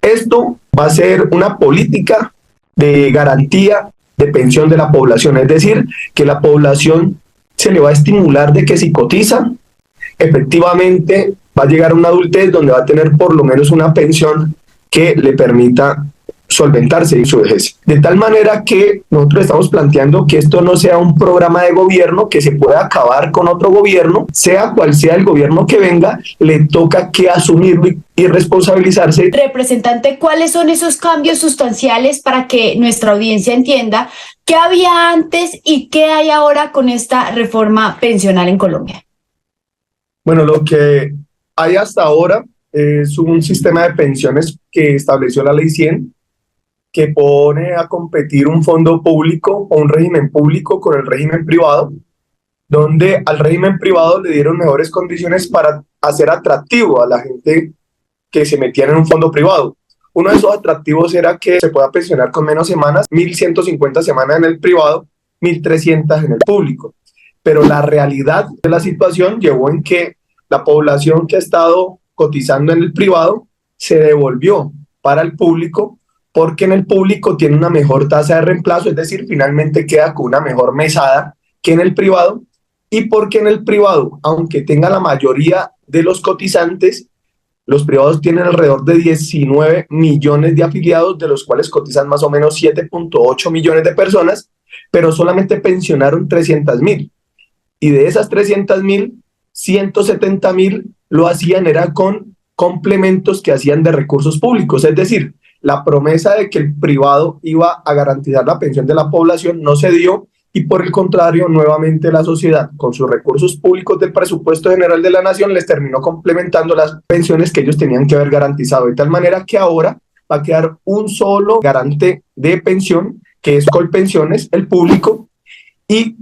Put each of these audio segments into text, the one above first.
Esto va a ser una política de garantía de pensión de la población, es decir, que la población se le va a estimular de que si cotiza, efectivamente va a llegar a una adultez donde va a tener por lo menos una pensión que le permita solventarse en su vejez. De tal manera que nosotros estamos planteando que esto no sea un programa de gobierno que se pueda acabar con otro gobierno, sea cual sea el gobierno que venga, le toca que asumirlo y responsabilizarse. Representante, ¿cuáles son esos cambios sustanciales para que nuestra audiencia entienda qué había antes y qué hay ahora con esta reforma pensional en Colombia? Bueno, lo que hay hasta ahora es un sistema de pensiones que estableció la Ley 100, que pone a competir un fondo público o un régimen público con el régimen privado, donde al régimen privado le dieron mejores condiciones para hacer atractivo a la gente que se metían en un fondo privado. Uno de esos atractivos era que se pueda pensionar con menos semanas, 1.150 semanas en el privado, 1.300 en el público. Pero la realidad de la situación llevó en que la población que ha estado cotizando en el privado se devolvió para el público, porque en el público tiene una mejor tasa de reemplazo, es decir, finalmente queda con una mejor mesada que en el privado, y porque en el privado, aunque tenga la mayoría de los cotizantes, los privados tienen alrededor de 19 millones de afiliados, de los cuales cotizan más o menos 7.8 millones de personas, pero solamente pensionaron 300.000. Y de esas 300.000, 170.000 lo hacían era con complementos que hacían de recursos públicos, es decir, la promesa de que el privado iba a garantizar la pensión de la población no se dio, y por el contrario, nuevamente la sociedad, con sus recursos públicos del presupuesto general de la nación, les terminó complementando las pensiones que ellos tenían que haber garantizado, de tal manera que ahora va a quedar un solo garante de pensión, que es Colpensiones, el público, y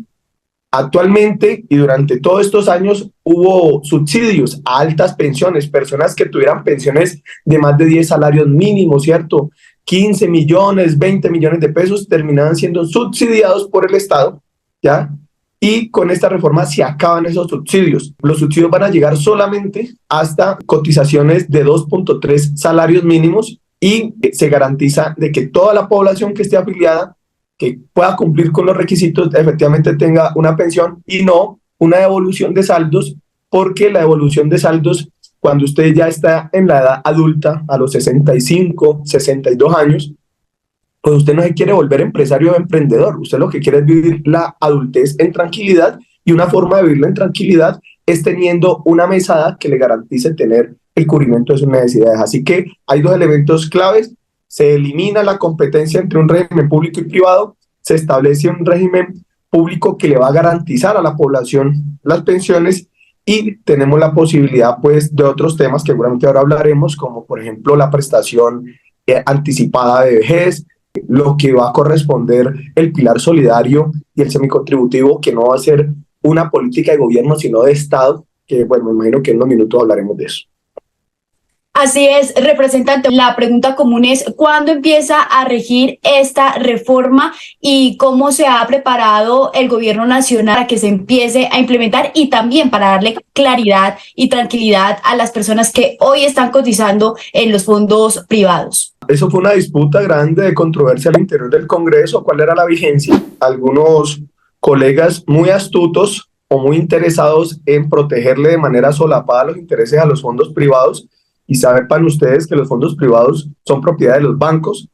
actualmente y durante todos estos años hubo subsidios a altas pensiones, personas que tuvieran pensiones de más de 10 salarios mínimos, ¿cierto? 15 millones, 20 millones de pesos terminaban siendo subsidiados por el Estado, ¿ya? Y con esta reforma se acaban esos subsidios. Los subsidios van a llegar solamente hasta cotizaciones de 2.3 salarios mínimos, y se garantiza de que toda la población que esté afiliada, que pueda cumplir con los requisitos, efectivamente tenga una pensión y no una devolución de saldos, porque la devolución de saldos, cuando usted ya está en la edad adulta, a los 65, 62 años, pues usted no se quiere volver empresario o emprendedor, usted lo que quiere es vivir la adultez en tranquilidad, y una forma de vivirla en tranquilidad es teniendo una mesada que le garantice tener el cubrimiento de sus necesidades. Así que hay dos elementos claves: se elimina la competencia entre un régimen público y privado, se establece un régimen público que le va a garantizar a la población las pensiones, y tenemos la posibilidad pues de otros temas que seguramente ahora hablaremos, como por ejemplo la prestación anticipada de vejez, lo que va a corresponder el pilar solidario y el semicontributivo, que no va a ser una política de gobierno sino de Estado, que bueno, me imagino que en unos minutos hablaremos de eso. Así es, representante. La pregunta común es: ¿cuándo empieza a regir esta reforma y cómo se ha preparado el gobierno nacional para que se empiece a implementar, y también para darle claridad y tranquilidad a las personas que hoy están cotizando en los fondos privados? Eso fue una disputa grande de controversia al interior del Congreso, cuál era la vigencia. Algunos colegas muy astutos o muy interesados en protegerle de manera solapada los intereses a los fondos privados, y saben ustedes que los fondos privados son propiedad de los bancos,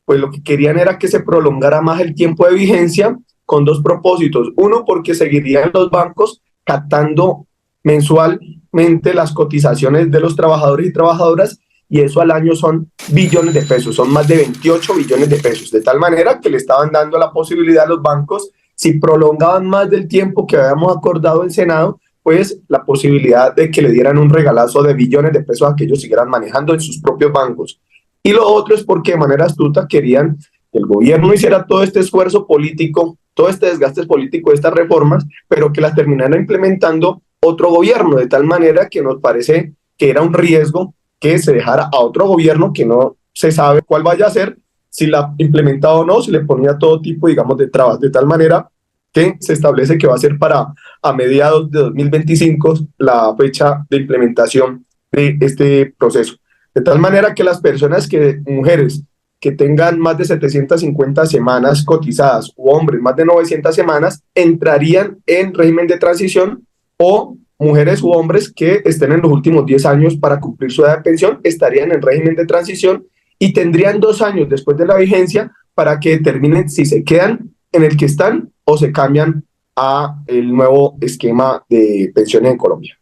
pues lo que querían era que se prolongara más el tiempo de vigencia, con dos propósitos. Uno, porque seguirían los bancos captando mensualmente las cotizaciones de los trabajadores y trabajadoras, y eso al año son billones de pesos, son más de 28 billones de pesos, de tal manera que le estaban dando la posibilidad a los bancos, si prolongaban más del tiempo que habíamos acordado en Senado, pues la posibilidad de que le dieran un regalazo de billones de pesos a que ellos siguieran manejando en sus propios bancos. Y lo otro es porque de manera astuta querían que el gobierno hiciera todo este esfuerzo político, todo este desgaste político de estas reformas, pero que las terminara implementando otro gobierno, de tal manera que nos parece que era un riesgo que se dejara a otro gobierno que no se sabe cuál vaya a ser, si la implementaba o no, si le ponía todo tipo, digamos, de trabas, de tal manera que se establece que va a ser para a mediados de 2025 la fecha de implementación de este proceso. De tal manera que las personas mujeres que tengan más de 750 semanas cotizadas o hombres más de 900 semanas entrarían en régimen de transición, o mujeres u hombres que estén en los últimos 10 años para cumplir su edad de pensión estarían en régimen de transición y tendrían 2 años después de la vigencia para que determinen si se quedan en el que están o se cambian a el nuevo esquema de pensiones en Colombia.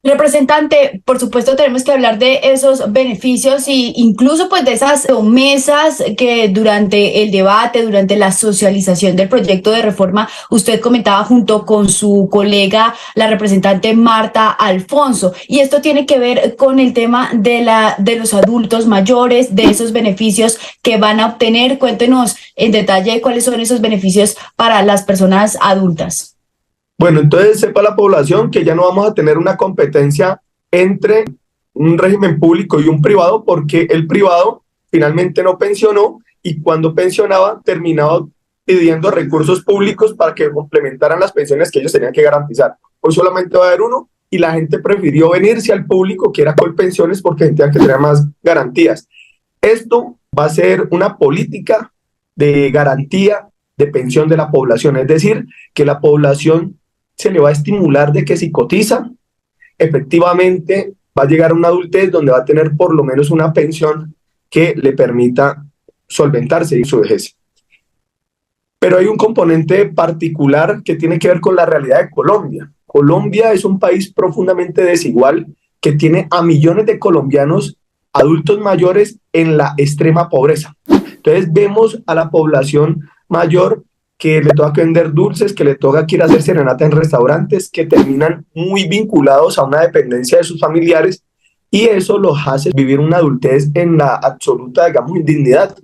Representante, por supuesto tenemos que hablar de esos beneficios y incluso pues de esas promesas que durante el debate, durante la socialización del proyecto de reforma, usted comentaba junto con su colega, la representante Marta Alfonso. Y esto tiene que ver con el tema de los adultos mayores, de esos beneficios que van a obtener. Cuéntenos en detalle cuáles son esos beneficios para las personas adultas. Bueno, entonces sepa la población que ya no vamos a tener una competencia entre un régimen público y un privado, porque el privado finalmente no pensionó y cuando pensionaba terminaba pidiendo recursos públicos para que complementaran las pensiones que ellos tenían que garantizar. Hoy solamente va a haber uno y la gente prefirió venirse al público, que era Colpensiones, porque sentían que tenía más garantías. Esto va a ser una política de garantía de pensión de la población, es decir, que la población se le va a estimular de que si cotiza, efectivamente va a llegar a una adultez donde va a tener por lo menos una pensión que le permita solventarse en su vejez. Pero hay un componente particular que tiene que ver con la realidad de Colombia. Colombia es un país profundamente desigual que tiene a millones de colombianos adultos mayores en la extrema pobreza. Entonces vemos a la población mayor que le toca vender dulces, que le toca ir a hacer serenata en restaurantes, que terminan muy vinculados a una dependencia de sus familiares, y eso los hace vivir una adultez en la absoluta, digamos, indignidad.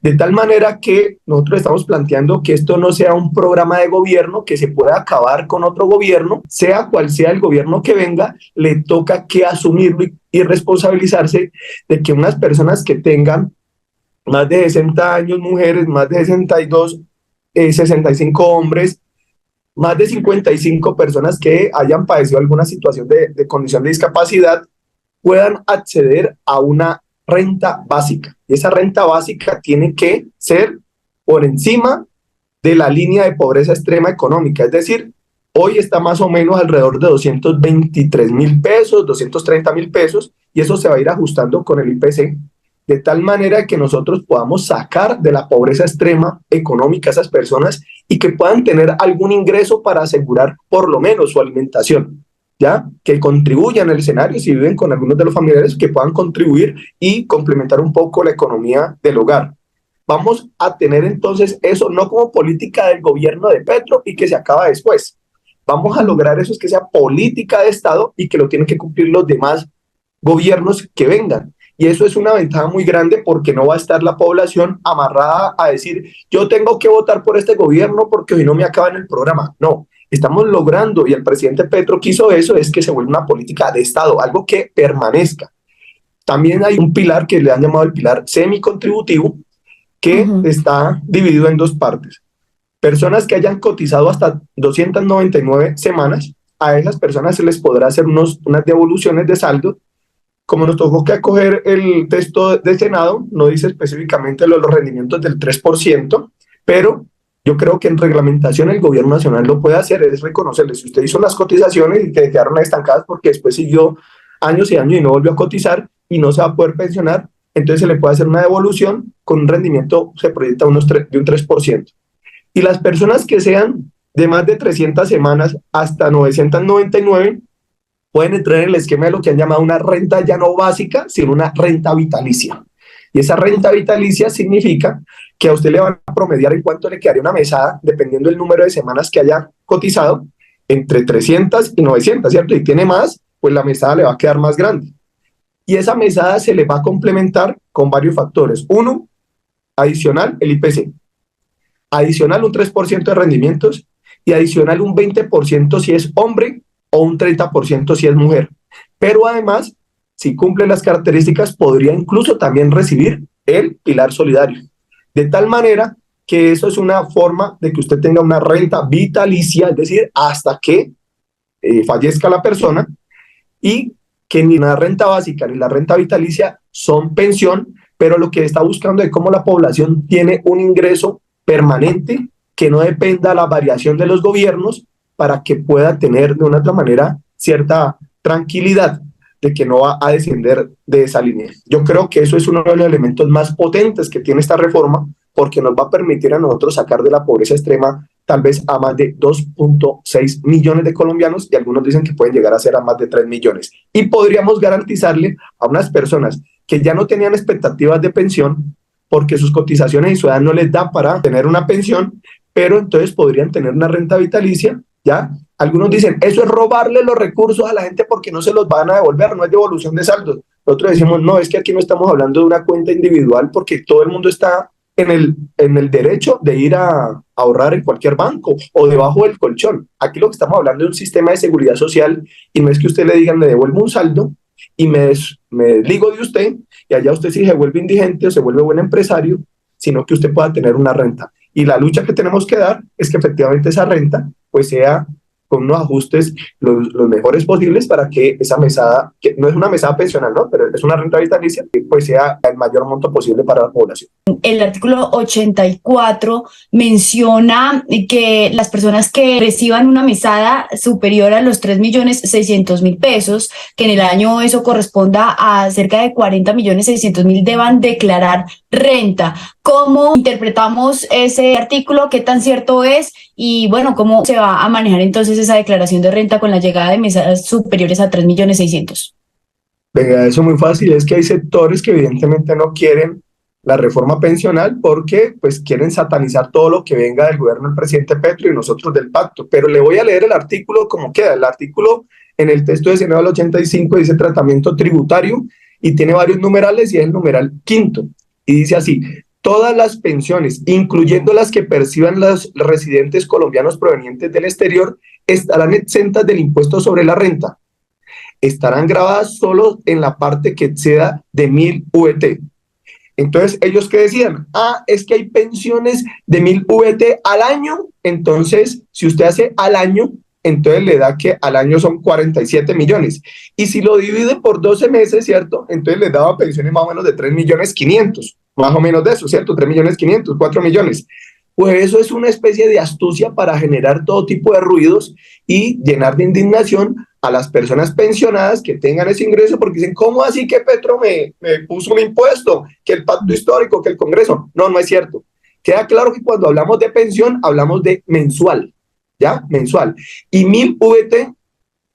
De tal manera que nosotros estamos planteando que esto no sea un programa de gobierno que se pueda acabar con otro gobierno, sea cual sea el gobierno que venga, le toca que asumirlo y responsabilizarse de que unas personas que tengan más de 60 años, mujeres, más de 62, 65 hombres, más de 55 personas que hayan padecido alguna situación de condición de discapacidad, puedan acceder a una renta básica. Y esa renta básica tiene que ser por encima de la línea de pobreza extrema económica. Es decir, hoy está más o menos alrededor de 223.000 pesos, 230.000 pesos, y eso se va a ir ajustando con el IPC, de tal manera que nosotros podamos sacar de la pobreza extrema económica a esas personas y que puedan tener algún ingreso para asegurar por lo menos su alimentación, ¿ya? Que contribuyan al escenario, si viven con algunos de los familiares, que puedan contribuir y complementar un poco la economía del hogar. Vamos a tener entonces eso no como política del gobierno de Petro y que se acaba después. Vamos a lograr eso, es que sea política de Estado y que lo tienen que cumplir los demás gobiernos que vengan. Y eso es una ventaja muy grande porque no va a estar la población amarrada a decir yo tengo que votar por este gobierno porque si no me acaban el programa. No, estamos logrando, y el presidente Petro quiso eso, es que se vuelva una política de Estado, algo que permanezca. También hay un pilar que le han llamado el pilar semicontributivo, que está dividido en 2 partes. Personas que hayan cotizado hasta 299 semanas, a esas personas se les podrá hacer unas devoluciones de saldo. Como nos tocó que acoger el texto del Senado, no dice específicamente los rendimientos del 3%, pero yo creo que en reglamentación el gobierno nacional lo puede hacer, es reconocerle, si usted hizo las cotizaciones y que quedaron estancadas porque después siguió años y años y no volvió a cotizar y no se va a poder pensionar, entonces se le puede hacer una devolución con un rendimiento, se proyecta de un 3%. Y las personas que sean de más de 300 semanas hasta 999, pueden entrar en el esquema de lo que han llamado una renta ya no básica, sino una renta vitalicia. Y esa renta vitalicia significa que a usted le van a promediar en cuánto le quedaría una mesada, dependiendo del número de semanas que haya cotizado, entre 300 y 900, ¿cierto? Y tiene más, pues la mesada le va a quedar más grande. Y esa mesada se le va a complementar con varios factores. Uno, adicional, el IPC. Adicional, un 3% de rendimientos y adicional un 20% si es hombre o un 30% si es mujer. Pero además, si cumple las características, podría incluso también recibir el pilar solidario. De tal manera que eso es una forma de que usted tenga una renta vitalicia, es decir, hasta que fallezca la persona, y que ni la renta básica ni la renta vitalicia son pensión, pero lo que está buscando es cómo la población tiene un ingreso permanente que no dependa de la variación de los gobiernos para que pueda tener de una otra manera cierta tranquilidad de que no va a descender de esa línea. Yo creo que eso es uno de los elementos más potentes que tiene esta reforma, porque nos va a permitir a nosotros sacar de la pobreza extrema tal vez a más de 2.6 millones de colombianos, y algunos dicen que pueden llegar a ser a más de 3 millones. Y podríamos garantizarle a unas personas que ya no tenían expectativas de pensión, porque sus cotizaciones y su edad no les da para tener una pensión, pero entonces podrían tener una renta vitalicia, ¿ya? Algunos dicen, eso es robarle los recursos a la gente porque no se los van a devolver, no es devolución de saldos. Nosotros decimos, no, es que aquí no estamos hablando de una cuenta individual porque todo el mundo está en el derecho de ir a ahorrar en cualquier banco o debajo del colchón. Aquí lo que estamos hablando es un sistema de seguridad social, y no es que usted le digan, le devuelvo un saldo y me desligo de usted, y allá usted sí se vuelve indigente o se vuelve buen empresario, sino que usted pueda tener una renta. Y la lucha que tenemos que dar es que efectivamente esa renta pues sea con unos ajustes los mejores posibles para que esa mesada, que no es una mesada pensional, ¿no? Pero es una renta vitalicia, que pues sea el mayor monto posible para la población. El artículo 84 menciona que las personas que reciban una mesada superior a los 3.600.000 pesos, que en el año eso corresponda a cerca de 40.600.000, deban declarar renta. ¿Cómo interpretamos ese artículo? ¿Qué tan cierto es? Y bueno, ¿cómo se va a manejar entonces esa declaración de renta con la llegada de mesadas superiores a 3.600.000? Venga, eso es muy fácil. Es que hay sectores que evidentemente no quieren la reforma pensional porque pues quieren satanizar todo lo que venga del gobierno del presidente Petro y nosotros del pacto. Pero le voy a leer el artículo como queda. El artículo en el texto de Senado del 85 dice tratamiento tributario y tiene varios numerales, y es el numeral quinto. Y dice así: todas las pensiones, incluyendo las que perciban los residentes colombianos provenientes del exterior, estarán exentas del impuesto sobre la renta. Estarán grabadas solo en la parte que exceda de 1.000 VT. Entonces, ¿ellos qué decían? Es que hay pensiones de 1.000 VT al año. Entonces, si usted hace al año, entonces le da que al año son 47 millones. Y si lo divide por 12 meses, ¿cierto? Entonces le daba pensiones más o menos de 3.500.000, más o menos de eso, ¿cierto? 3.500.000, 4 millones. Pues eso es una especie de astucia para generar todo tipo de ruidos y llenar de indignación a las personas pensionadas que tengan ese ingreso, porque dicen, ¿cómo así que Petro me puso un impuesto? Que el pacto histórico, que el Congreso. No, no es cierto. Queda claro que cuando hablamos de pensión, hablamos de mensual, ¿ya? Mensual. Y 1.000 VT,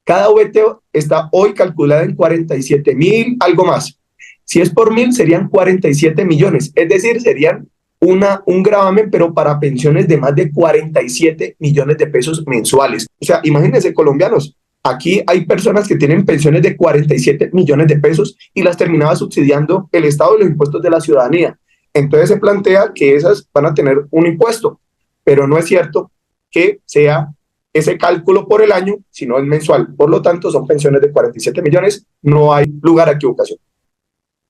cada VT está hoy calculada en 47.000, algo más. Si es por 1.000, serían 47 millones. Es decir, serían un gravamen, pero para pensiones de más de 47 millones de pesos mensuales. O sea, imagínense, colombianos, aquí hay personas que tienen pensiones de 47 millones de pesos y las terminaba subsidiando el Estado y los impuestos de la ciudadanía. Entonces se plantea que esas van a tener un impuesto, pero no es cierto que sea ese cálculo por el año, sino el mensual. Por lo tanto, son pensiones de 47 millones, no hay lugar a equivocación.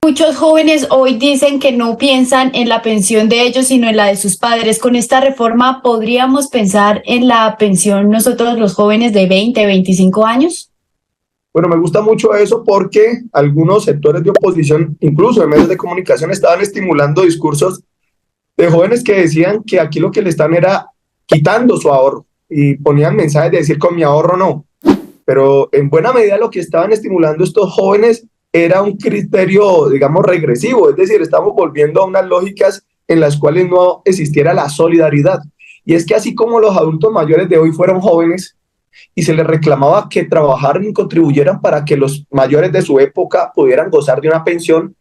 Muchos jóvenes hoy dicen que no piensan en la pensión de ellos, sino en la de sus padres. Con esta reforma, ¿podríamos pensar en la pensión nosotros los jóvenes de 20, 25 años? Bueno, me gusta mucho eso porque algunos sectores de oposición, incluso de medios de comunicación, estaban estimulando discursos de jóvenes que decían que aquí lo que le están era quitando su ahorro, y ponían mensajes de decir con mi ahorro no. Pero en buena medida lo que estaban estimulando estos jóvenes era un criterio, digamos, regresivo, es decir, estamos volviendo a unas lógicas en las cuales no existiera la solidaridad. Y es que así como los adultos mayores de hoy fueron jóvenes y se les reclamaba que trabajaran y contribuyeran para que los mayores de su época pudieran gozar de una pensión,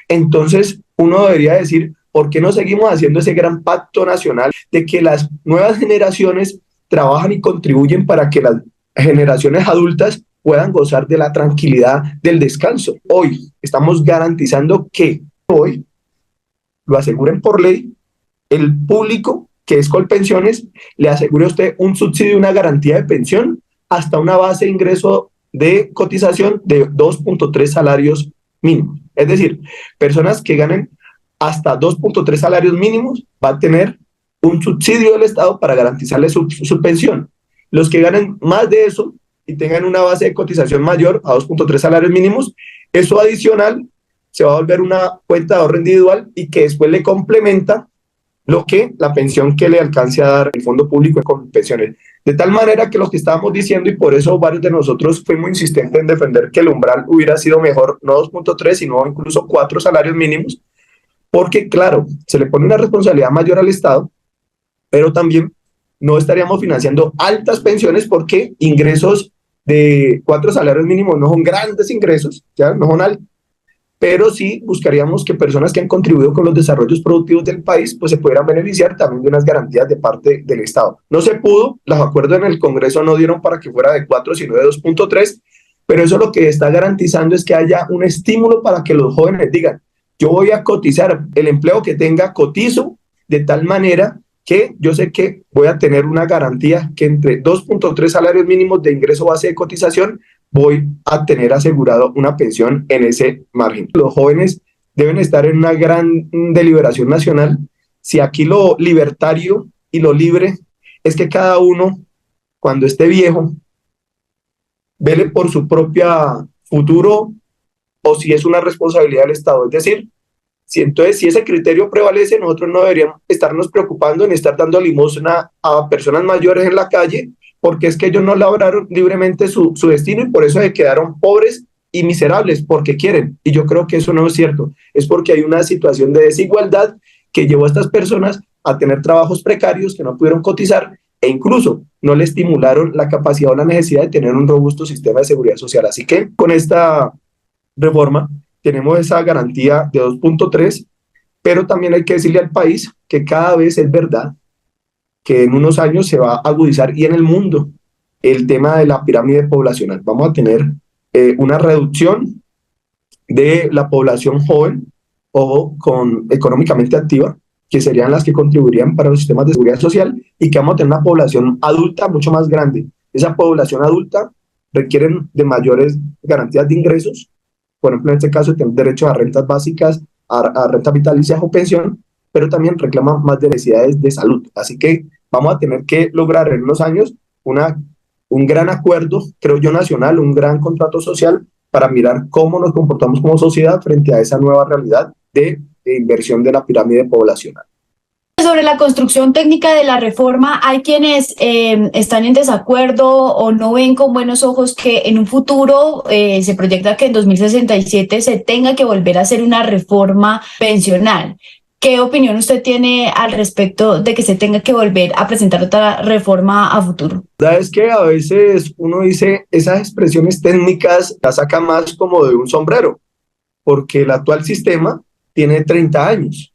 entonces uno debería decir, ¿por qué no seguimos haciendo ese gran pacto nacional de que las nuevas generaciones trabajan y contribuyen para que las generaciones adultas puedan gozar de la tranquilidad del descanso? Hoy estamos garantizando que hoy lo aseguren por ley, el público que es Colpensiones le asegure a usted un subsidio, una garantía de pensión hasta una base de ingreso de cotización de 2.3 salarios mínimos. Es decir, personas que ganen hasta 2.3 salarios mínimos van a tener un subsidio del Estado para garantizarles su pensión. Los que ganen más de eso y tengan una base de cotización mayor a 2.3 salarios mínimos, eso adicional se va a volver una cuenta de ahorro individual y que después le complementa lo que la pensión que le alcance a dar el fondo público con pensiones. De tal manera que lo que estábamos diciendo, y por eso varios de nosotros fuimos insistentes en defender que el umbral hubiera sido mejor, no 2.3, sino incluso 4 salarios mínimos, porque claro, se le pone una responsabilidad mayor al Estado, pero también no estaríamos financiando altas pensiones porque ingresos de 4 salarios mínimos no son grandes ingresos, ya no son altos, pero sí buscaríamos que personas que han contribuido con los desarrollos productivos del país pues se pudieran beneficiar también de unas garantías de parte del Estado. No se pudo, los acuerdos en el Congreso no dieron para que fuera de 4, sino de 2.3, pero eso lo que está garantizando es que haya un estímulo para que los jóvenes digan, yo voy a cotizar, el empleo que tenga cotizo, de tal manera que yo sé que voy a tener una garantía que entre 2.3 salarios mínimos de ingreso base de cotización voy a tener asegurado una pensión en ese margen. Los jóvenes deben estar en una gran deliberación nacional. Si aquí lo libertario y lo libre es que cada uno, cuando esté viejo, vele por su propio futuro o si es una responsabilidad del Estado. Es decir, si ese criterio prevalece, nosotros no deberíamos estarnos preocupando ni estar dando limosna a personas mayores en la calle, porque es que ellos no labraron libremente su destino y por eso se quedaron pobres y miserables, porque quieren. Y yo creo que eso no es cierto. Es porque hay una situación de desigualdad que llevó a estas personas a tener trabajos precarios que no pudieron cotizar e incluso no le estimularon la capacidad o la necesidad de tener un robusto sistema de seguridad social. Así que con esta reforma tenemos esa garantía de 2.3, pero también hay que decirle al país que cada vez es verdad que en unos años se va a agudizar y en el mundo el tema de la pirámide poblacional. Vamos a tener una reducción de la población joven o económicamente activa, que serían las que contribuirían para los sistemas de seguridad social, y que vamos a tener una población adulta mucho más grande. Esa población adulta requiere de mayores garantías de ingresos, por ejemplo, en este caso, tienen derecho a rentas básicas, a rentas vitalicias o pensión, pero también reclaman más de necesidades de salud. Así que vamos a tener que lograr en unos años un gran acuerdo, creo yo, nacional, un gran contrato social para mirar cómo nos comportamos como sociedad frente a esa nueva realidad de inversión de la pirámide poblacional. Sobre la construcción técnica de la reforma, hay quienes están en desacuerdo o no ven con buenos ojos que en un futuro se proyecta que en 2067 se tenga que volver a hacer una reforma pensional. ¿Qué opinión usted tiene al respecto de que se tenga que volver a presentar otra reforma a futuro? La verdad es que a veces uno dice esas expresiones técnicas las saca más como de un sombrero, porque el actual sistema tiene 30 años.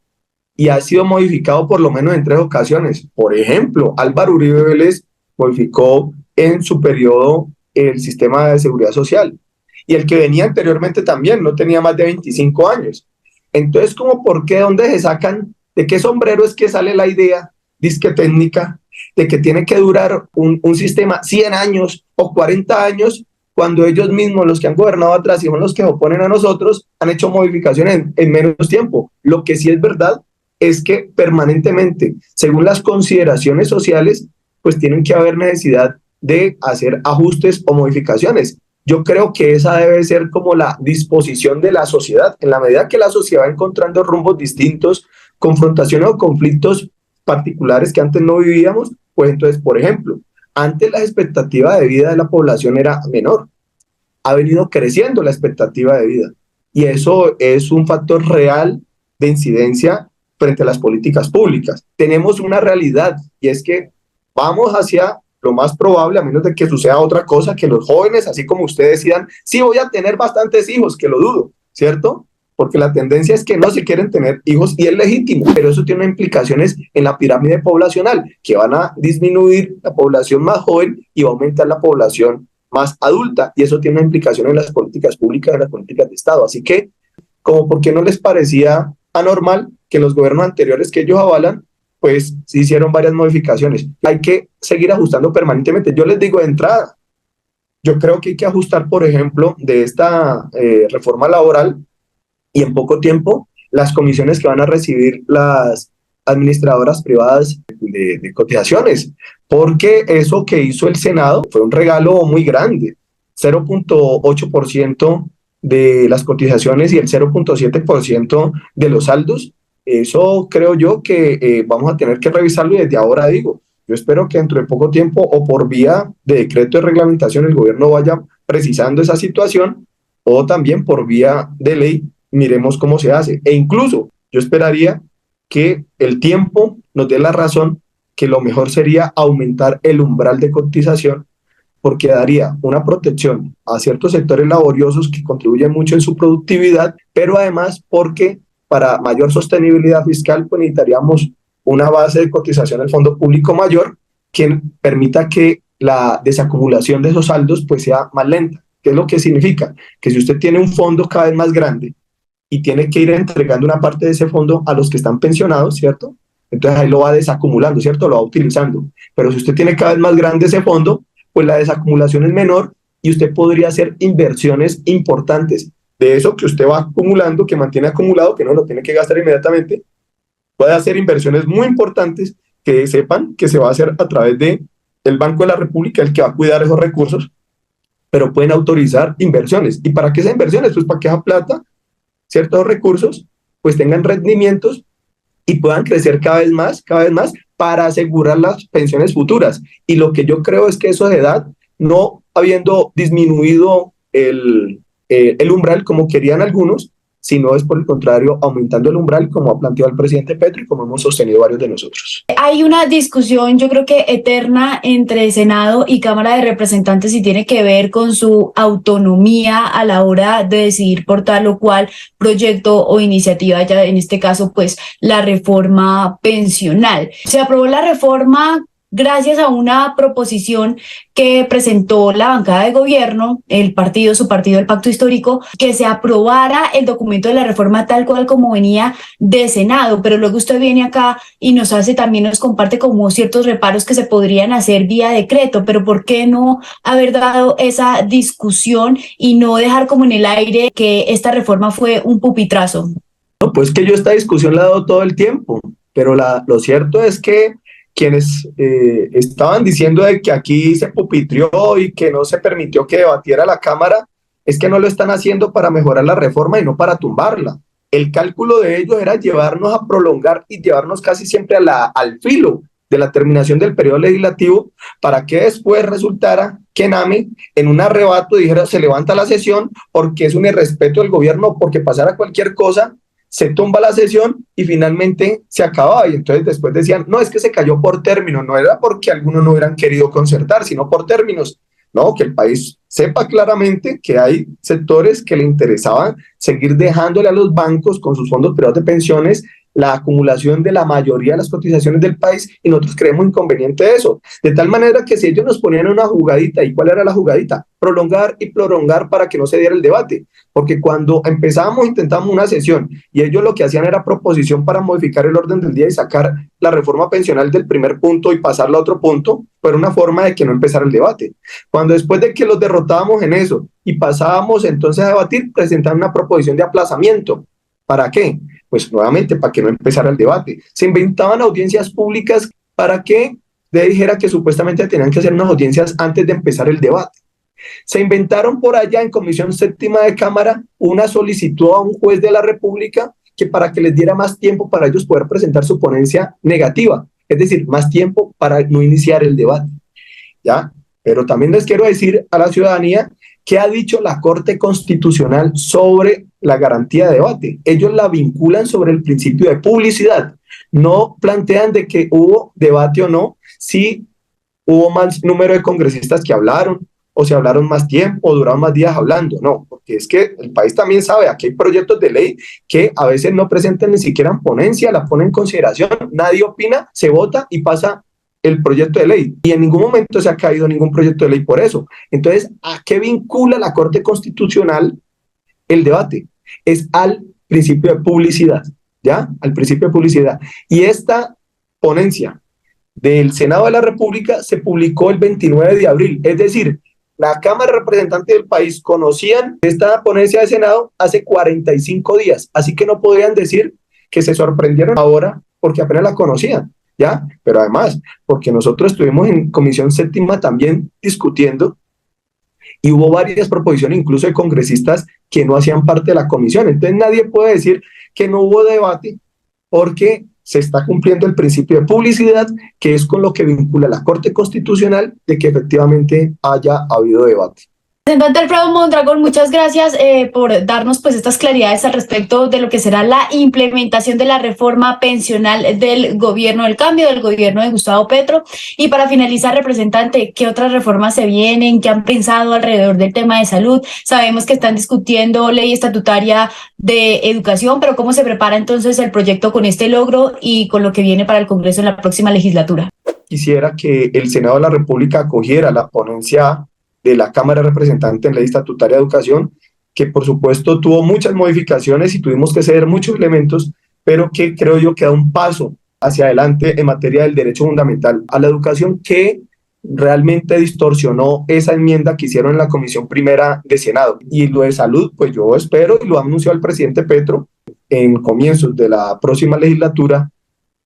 Y ha sido modificado por lo menos en 3 ocasiones. Por ejemplo, Álvaro Uribe Vélez modificó en su periodo el sistema de seguridad social. Y el que venía anteriormente también no tenía más de 25 años. Entonces, ¿cómo por qué? ¿Dónde se sacan? ¿De qué sombrero es que sale la idea disque técnica de que tiene que durar un sistema 100 años o 40 años cuando ellos mismos, los que han gobernado atrás y son los que oponen a nosotros, han hecho modificaciones en menos tiempo? Lo que sí es verdad es que permanentemente, según las consideraciones sociales, pues tienen que haber necesidad de hacer ajustes o modificaciones. Yo creo que esa debe ser como la disposición de la sociedad. En la medida que la sociedad va encontrando rumbos distintos, confrontaciones o conflictos particulares que antes no vivíamos, pues entonces, por ejemplo, antes la expectativa de vida de la población era menor. Ha venido creciendo la expectativa de vida y eso es un factor real de incidencia frente a las políticas públicas. Tenemos una realidad y es que vamos hacia lo más probable, a menos de que suceda otra cosa, que los jóvenes, así como ustedes decidan, sí voy a tener bastantes hijos, que lo dudo, ¿cierto? Porque la tendencia es que no se quieren tener hijos y es legítimo, pero eso tiene implicaciones en la pirámide poblacional, que van a disminuir la población más joven y va a aumentar la población más adulta, y eso tiene implicaciones en las políticas públicas, en las políticas de Estado. Así que, como por qué no les parecía anormal que en los gobiernos anteriores que ellos avalan, pues se hicieron varias modificaciones. Hay que seguir ajustando permanentemente. Yo les digo de entrada, yo creo que hay que ajustar, por ejemplo, de esta reforma laboral y en poco tiempo las comisiones que van a recibir las administradoras privadas de cotizaciones, porque eso que hizo el Senado fue un regalo muy grande, 0.8% de las cotizaciones y el 0.7% de los saldos. Eso creo yo que vamos a tener que revisarlo y desde ahora digo, yo espero que dentro de poco tiempo o por vía de decreto de reglamentación el gobierno vaya precisando esa situación o también por vía de ley miremos cómo se hace. E incluso yo esperaría que el tiempo nos dé la razón que lo mejor sería aumentar el umbral de cotización porque daría una protección a ciertos sectores laboriosos que contribuyen mucho en su productividad, pero además porque para mayor sostenibilidad fiscal pues necesitaríamos una base de cotización al fondo público mayor que permita que la desacumulación de esos saldos pues sea más lenta. ¿Qué es lo que significa? Que si usted tiene un fondo cada vez más grande y tiene que ir entregando una parte de ese fondo a los que están pensionados, ¿cierto? Entonces ahí lo va desacumulando, ¿cierto? Lo va utilizando. Pero si usted tiene cada vez más grande ese fondo, pues la desacumulación es menor y usted podría hacer inversiones importantes. De eso que usted va acumulando, que mantiene acumulado, que no lo tiene que gastar inmediatamente, puede hacer inversiones muy importantes que sepan que se va a hacer a través de el Banco de la República, el que va a cuidar esos recursos, pero pueden autorizar inversiones. ¿Y para qué esas inversiones? Pues para que esa plata, ciertos recursos, pues tengan rendimientos y puedan crecer cada vez más para asegurar las pensiones futuras. Y lo que yo creo es que eso de edad, no habiendo disminuido el umbral como querían algunos, sino es por el contrario aumentando el umbral como ha planteado el presidente Petro y como hemos sostenido varios de nosotros. Hay una discusión, yo creo que eterna, entre Senado y Cámara de Representantes y tiene que ver con su autonomía a la hora de decidir por tal o cual proyecto o iniciativa, ya en este caso pues la reforma pensional. Se aprobó la reforma gracias a una proposición que presentó la bancada de gobierno, su partido, el Pacto Histórico, que se aprobara el documento de la reforma tal cual como venía de Senado, pero luego usted viene acá y nos comparte como ciertos reparos que se podrían hacer vía decreto, pero ¿por qué no haber dado esa discusión y no dejar como en el aire que esta reforma fue un pupitrazo? No, pues que yo esta discusión la he dado todo el tiempo, pero lo cierto es que quienes estaban diciendo de que aquí se pupitrió y que no se permitió que debatiera la Cámara, es que no lo están haciendo para mejorar la reforma y no para tumbarla. El cálculo de ellos era llevarnos a prolongar y llevarnos casi siempre al filo de la terminación del periodo legislativo para que después resultara que NAME en un arrebato dijera se levanta la sesión porque es un irrespeto del gobierno, porque pasara cualquier cosa, se tumba la sesión y finalmente se acababa. Y entonces después decían, no, es que se cayó por términos, no era porque algunos no hubieran querido concertar, sino por términos. No, que el país sepa claramente que hay sectores que le interesaban seguir dejándole a los bancos con sus fondos privados de pensiones la acumulación de la mayoría de las cotizaciones del país y nosotros creemos inconveniente eso. De tal manera que si ellos nos ponían una jugadita, ¿y cuál era la jugadita? Prolongar y prolongar para que no se diera el debate. Porque cuando intentamos una sesión y ellos lo que hacían era proposición para modificar el orden del día y sacar la reforma pensional del primer punto y pasarla a otro punto, fue una forma de que no empezara el debate. Cuando después de que los derrotábamos en eso y pasábamos entonces a debatir, presentaban una proposición de aplazamiento. ¿Para qué? Pues nuevamente para que no empezara el debate. Se inventaban audiencias públicas para que dijera que supuestamente tenían que hacer unas audiencias antes de empezar el debate. Se inventaron por allá en Comisión Séptima de Cámara una solicitud a un juez de la República que para que les diera más tiempo para ellos poder presentar su ponencia negativa, es decir, más tiempo para no iniciar el debate. ¿Ya? Pero también les quiero decir a la ciudadanía qué ha dicho la Corte Constitucional sobre la garantía de debate. Ellos la vinculan sobre el principio de publicidad. No plantean de que hubo debate o no, si hubo más número de congresistas que hablaron, o si hablaron más tiempo, o duraron más días hablando. No, porque es que el país también sabe, aquí hay proyectos de ley que a veces no presentan ni siquiera en ponencia, la ponen en consideración, nadie opina, se vota y pasa el proyecto de ley. Y en ningún momento se ha caído ningún proyecto de ley por eso. Entonces, ¿a qué vincula la Corte Constitucional el debate? Es al principio de publicidad, ¿ya? Al principio de publicidad. Y esta ponencia del Senado de la República se publicó el 29 de abril, es decir, la Cámara de Representantes del país conocían esta ponencia de Senado hace 45 días, así que no podrían decir que se sorprendieron ahora porque apenas la conocían, ¿ya? Pero además, porque nosotros estuvimos en Comisión Séptima también discutiendo y hubo varias proposiciones, incluso de congresistas que no hacían parte de la comisión. Entonces nadie puede decir que no hubo debate porque se está cumpliendo el principio de publicidad, que es con lo que vincula la Corte Constitucional de que efectivamente haya habido debate. Representante Alfredo Mondragón, muchas gracias por darnos pues estas claridades al respecto de lo que será la implementación de la reforma pensional del gobierno del cambio, del gobierno de Gustavo Petro. Y para finalizar, representante, ¿qué otras reformas se vienen? ¿Qué han pensado alrededor del tema de salud? Sabemos que están discutiendo ley estatutaria de educación, pero ¿cómo se prepara entonces el proyecto con este logro y con lo que viene para el Congreso en la próxima legislatura? Quisiera que el Senado de la República acogiera la ponencia de la Cámara de Representantes en Ley Estatutaria de Educación, que por supuesto tuvo muchas modificaciones y tuvimos que ceder muchos elementos, pero que creo yo que da un paso hacia adelante en materia del derecho fundamental a la educación, que realmente distorsionó esa enmienda que hicieron en la Comisión Primera de Senado. Y lo de salud, pues yo espero, y lo anunció el presidente Petro, en comienzos de la próxima legislatura,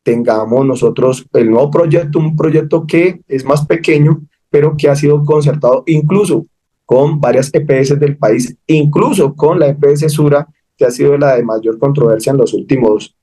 tengamos nosotros el nuevo proyecto, un proyecto que es más pequeño, pero que ha sido concertado incluso con varias EPS del país, incluso con la EPS Sura, que ha sido la de mayor controversia en los últimos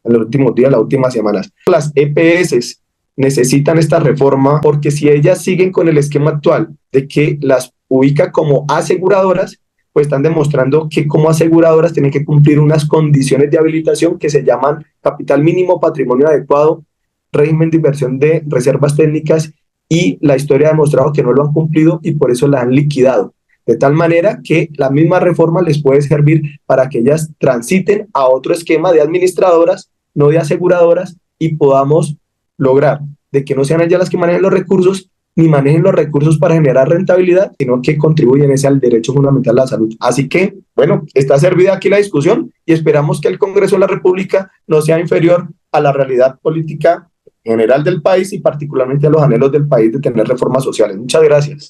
días, las últimas semanas. Las EPS necesitan esta reforma porque si ellas siguen con el esquema actual de que las ubica como aseguradoras, pues están demostrando que como aseguradoras tienen que cumplir unas condiciones de habilitación que se llaman capital mínimo, patrimonio adecuado, régimen de inversión de reservas técnicas, y la historia ha demostrado que no lo han cumplido y por eso la han liquidado. De tal manera que la misma reforma les puede servir para que ellas transiten a otro esquema de administradoras, no de aseguradoras, y podamos lograr de que no sean ellas las que manejen los recursos, ni manejen los recursos para generar rentabilidad, sino que contribuyen ese al derecho fundamental a la salud. Así que, bueno, está servida aquí la discusión y esperamos que el Congreso de la República no sea inferior a la realidad política general del país y particularmente a los anhelos del país de tener reformas sociales. Muchas gracias.